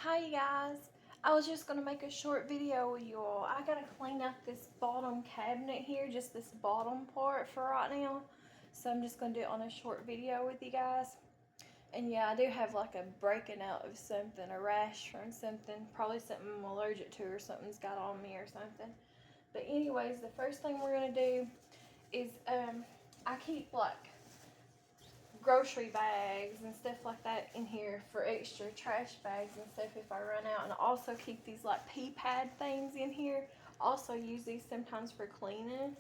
Hi you guys, I was just going to make a short video with you all. I got to clean out this bottom cabinet here, just this bottom part for right now. So I'm just going to do it on a short video with you guys. And yeah, I do have like a breaking out of something, a rash from something, probably something I'm allergic to or something's got on me or something. But anyways, the first thing we're going to do is I keep like grocery bags and stuff like that in here for extra trash bags and stuff if I run out. And I also keep these like pee pad things in here. Also use these sometimes for cleaning.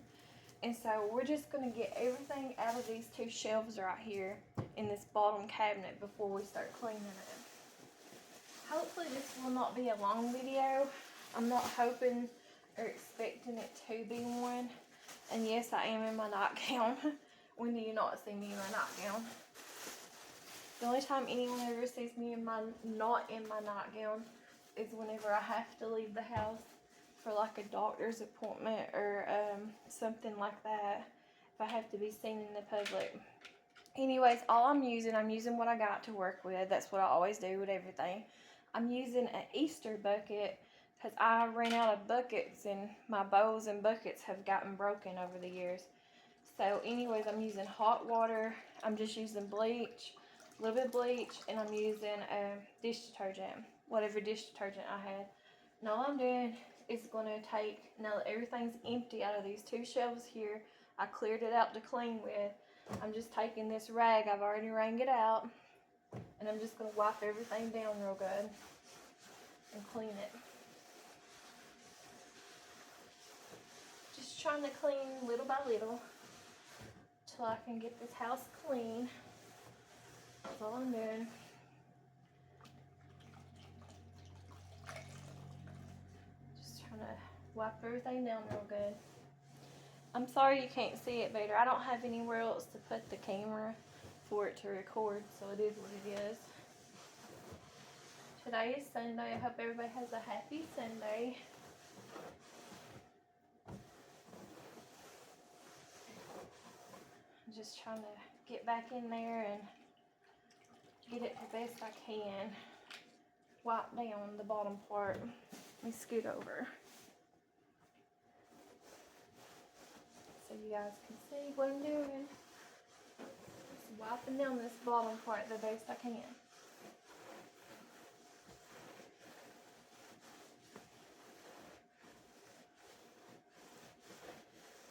And so we're just going to get everything out of these two shelves right here in this bottom cabinet before we start cleaning it. Hopefully this will not be a long video. I'm not hoping or expecting it to be one. And yes, I am in my nightgown. When do you not see me in my nightgown? The only time anyone ever sees me not in my nightgown is whenever I have to leave the house for like a doctor's appointment or something like that. If I have to be seen in the public. Anyways, all I'm using what I got to work with. That's what I always do with everything. I'm using an Easter bucket because I ran out of buckets and my bowls and buckets have gotten broken over the years. So anyways, I'm using hot water. I'm just using bleach, a little bit of bleach, and I'm using dish detergent, whatever dish detergent I had. And all I'm doing is going to take, now that everything's empty out of these two shelves here, I cleared it out to clean with. I'm just taking this rag, I've already wrung it out, and I'm just going to wipe everything down real good and clean it. Just trying to clean little by little till I can get this house clean. That's all I'm doing. Just trying to wipe everything down real good. I'm sorry you can't see it better. I don't have anywhere else to put the camera for it to record, so it is what it is. Today is Sunday. I hope everybody has a happy Sunday. I'm just trying to get back in there and get it the best I can. Wipe down the bottom part. Let me scoot over so you guys can see what I'm doing. Just wiping down this bottom part the best I can.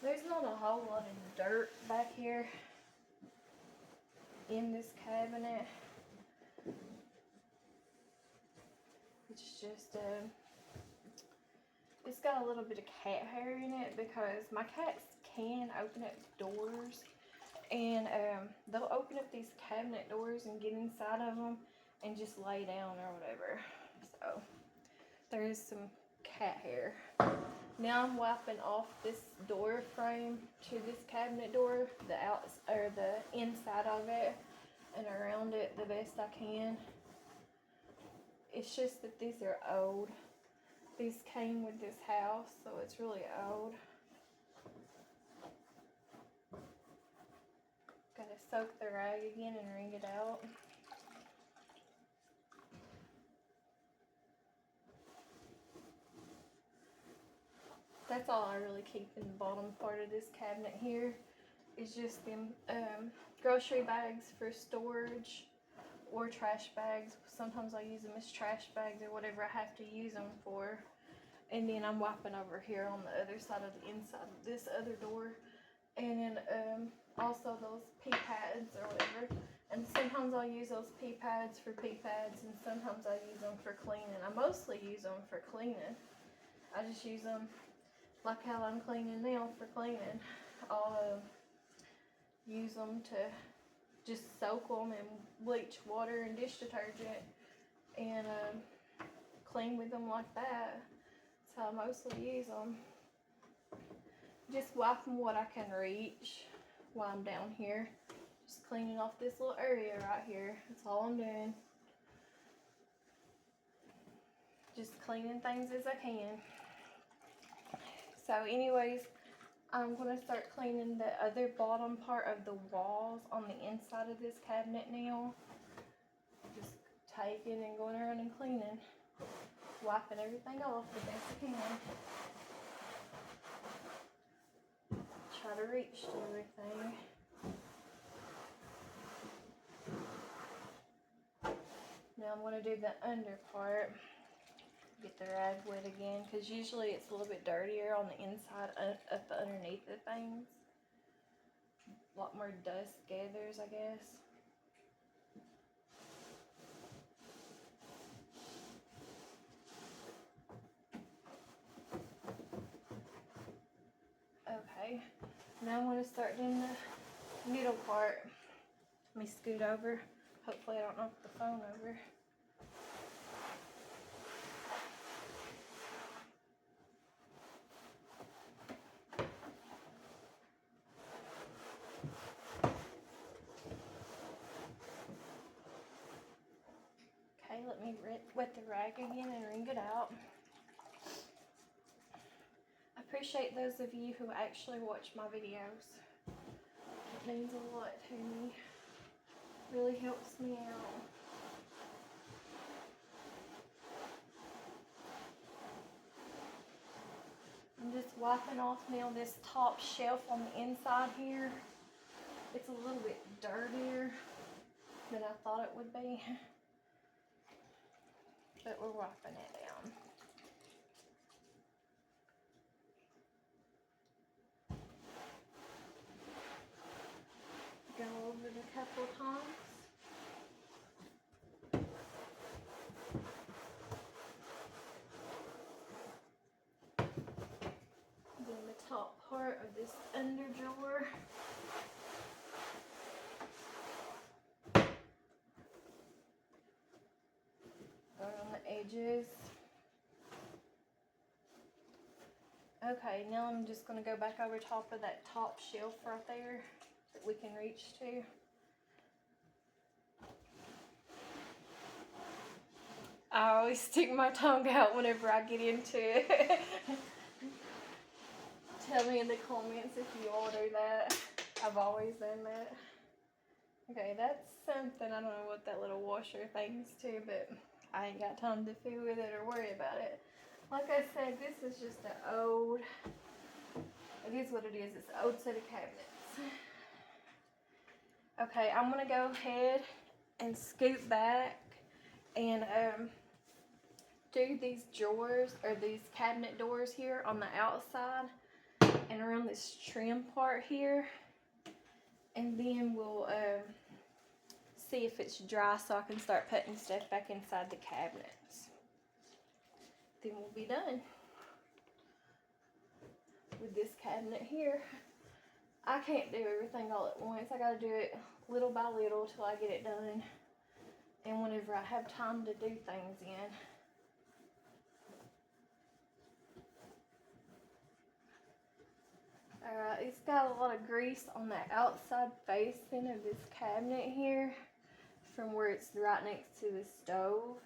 There's not a whole lot of dirt back here in this cabinet. It's just, it's got a little bit of cat hair in it because my cats can open up doors and they'll open up these cabinet doors and get inside of them and just lay down or whatever. So there is some cat hair. Now I'm wiping off this door frame to this cabinet door, the inside of it and around it the best I can. It's just that these are old. These came with this house, so it's really old. Gotta soak the rag again and wring it out. That's all I really keep in the bottom part of this cabinet here. Is just them grocery bags for storage or trash bags. Sometimes I use them as trash bags or whatever I have to use them for. And then I'm wiping over here on the other side of the inside of this other door. And then also those pee pads or whatever. And sometimes I'll use those pee pads for pee pads and sometimes I use them for cleaning. I mostly use them for cleaning. I just use them like how I'm cleaning now for cleaning. I'll use them to just soak them in bleach water and dish detergent and clean with them like that. That's how I mostly use them. Just wiping what I can reach while I'm down here. Just cleaning off this little area right here. That's all I'm doing. Just cleaning things as I can. So anyways, I'm going to start cleaning the other bottom part of the walls on the inside of this cabinet now. Just taking and going around and cleaning, wiping everything off the best I can. Try to reach to everything. Now I'm going to do the under part. Get the rag wet again, because usually it's a little bit dirtier on the inside up underneath the things. A lot more dust gathers, I guess. Okay, now I'm going to start doing the middle part. Let me scoot over. Hopefully I don't knock the phone over. Okay, let me wet the rag again and wring it out. I appreciate those of you who actually watch my videos. It means a lot to me. Really helps me out. I'm just wiping off now this top shelf on the inside here. It's a little bit dirtier than I thought it would be, but we're wiping it down. Go over it a couple of times. Then the top part of this under drawer. On the edges. Okay, now I'm just going to go back over top of that top shelf right there that we can reach to. I always stick my tongue out whenever I get into it. Tell me in the comments if you all do that. I've always done that. Okay, that's something. I don't know what that little washer thing's to, but I ain't got time to fool with it or worry about it. Like I said, this is just an old, it is what it is. It's an old set of cabinets. Okay, I'm going to go ahead and scoot back and do these drawers, or these cabinet doors here on the outside and around this trim part here. And then we'll see if it's dry so I can start putting stuff back inside the cabinets. Then we'll be done with this cabinet here. I can't do everything all at once. I gotta do it little by little till I get it done, and whenever I have time to do things in. Alright, it's got a lot of grease on the outside facing of this cabinet here from where it's right next to the stove.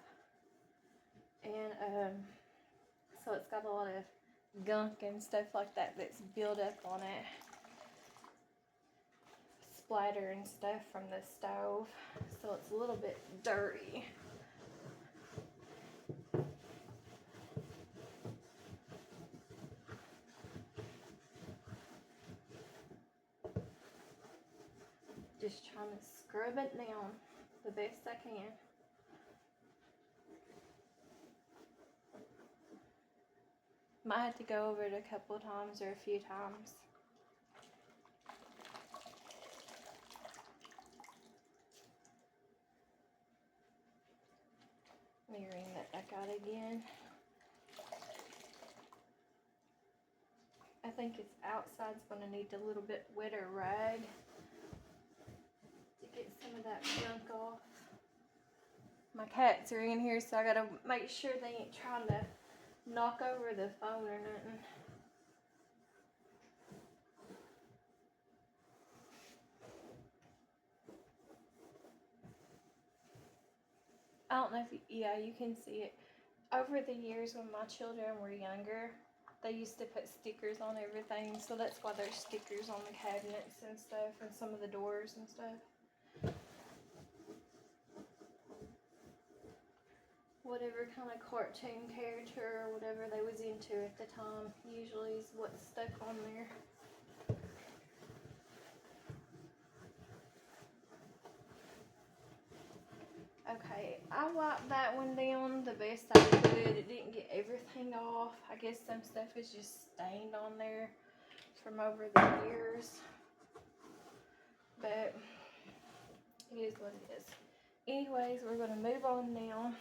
And so it's got a lot of gunk and stuff like that that's built up on it. Splatter and stuff from the stove. So it's a little bit dirty. Just trying to scrub it down the best I can. Might have to go over it a couple of times or a few times. Let me wring that back out again. I think its outside's going to need a little bit wetter rag to get some of that gunk off. My cats are in here, so I got to make sure they ain't trying to knock over the phone or nothing. I don't know if yeah, you can see it. Over the years when my children were younger, they used to put stickers on everything, so that's why there's stickers on the cabinets and stuff, and some of the doors and stuff. whatever kind of cartoon character or whatever they was into at the time. Usually is what's stuck on there. Okay, I wiped that one down the best I could. It didn't get everything off. I guess some stuff is just stained on there from over the years. But it is what it is. Anyways, we're going to move on now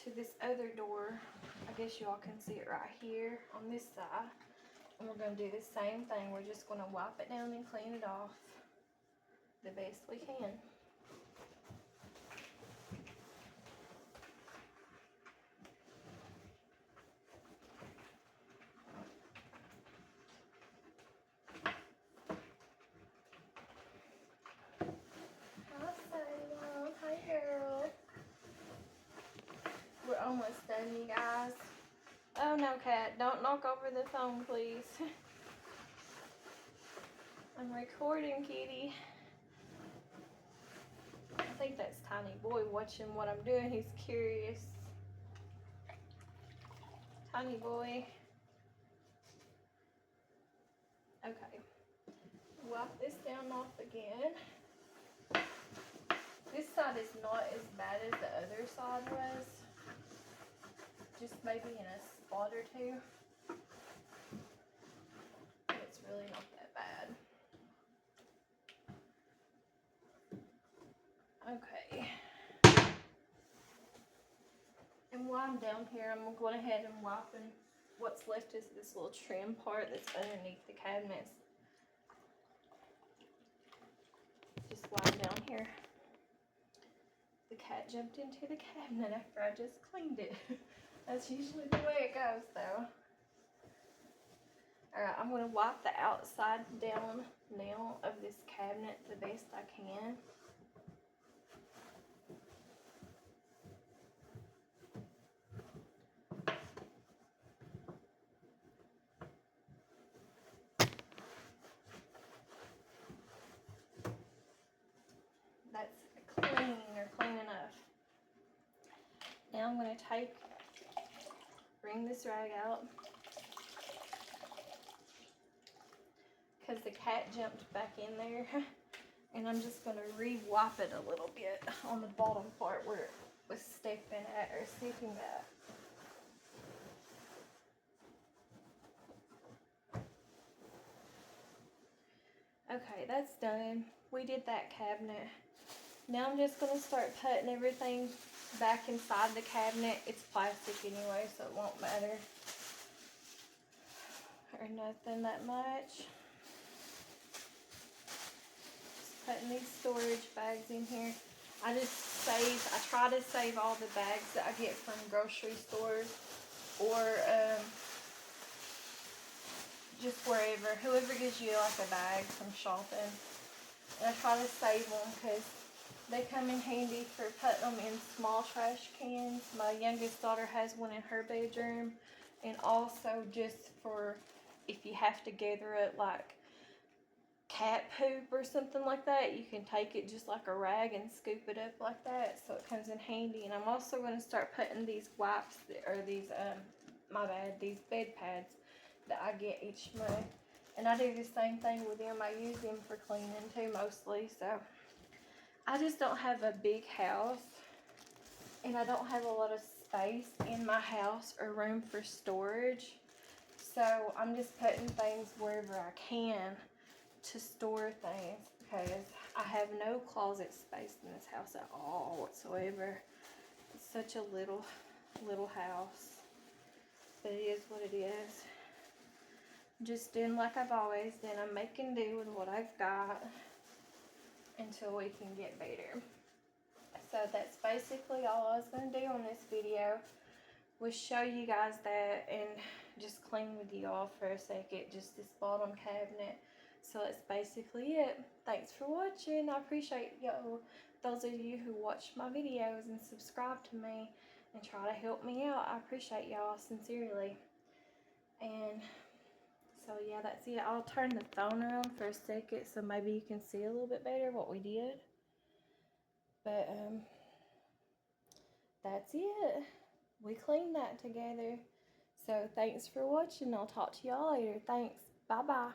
to this other door. I guess y'all can see it right here on this side. And we're going to do the same thing. We're just going to wipe it down and clean it off the best we can. We're almost done, you guys. Oh no, cat, don't knock over the phone, please. I'm recording, kitty. I think that's Tiny Boy watching what I'm doing. He's curious. Tiny Boy. Okay. Wipe this down off again. This side is not as bad as the other side was. Just maybe in a spot or two. But it's really not that bad. Okay. And while I'm down here, I'm going ahead and wiping. What's left is this little trim part that's underneath the cabinets. Just while I'm down here. The cat jumped into the cabinet after I just cleaned it. That's usually the way it goes, though. Alright, I'm going to wipe the outside down now of this cabinet the best I can. That's clean or clean enough. Now I'm going to bring this rag out. Because the cat jumped back in there. And I'm just going to re-wipe it a little bit on the bottom part where it was sticking at. Okay, that's done. We did that cabinet. Now I'm just going to start putting everything back inside the cabinet. It's plastic anyway, so it won't matter. Or nothing that much. Just putting these storage bags in here. I try to save all the bags that I get from grocery stores or just wherever. Whoever gives you like a bag from shopping. And I try to save them because they come in handy for putting them in small trash cans. My youngest daughter has one in her bedroom. And also just for if you have to gather it like cat poop or something like that, you can take it just like a rag and scoop it up like that, so it comes in handy. And I'm also going to start putting these wipes, or these, these bed pads that I get each month. And I do the same thing with them. I use them for cleaning too, mostly. So I just don't have a big house, and I don't have a lot of space in my house or room for storage. So I'm just putting things wherever I can to store things, because I have no closet space in this house at all whatsoever. It's such a little house, but it is what it is. Just doing like I've always done. I'm making do with what I've got until we can get better. So that's basically all I was going to do on this video, was show you guys that and just clean with you all for a second, just this bottom cabinet. So that's basically it. Thanks for watching. I appreciate y'all, those of you who watch my videos and subscribe to me and try to help me out. I appreciate y'all sincerely. And so yeah, that's it. I'll turn the phone around for a second so maybe you can see a little bit better what we did. But that's it. We cleaned that together. So thanks for watching. I'll talk to y'all later. Thanks. Bye-bye.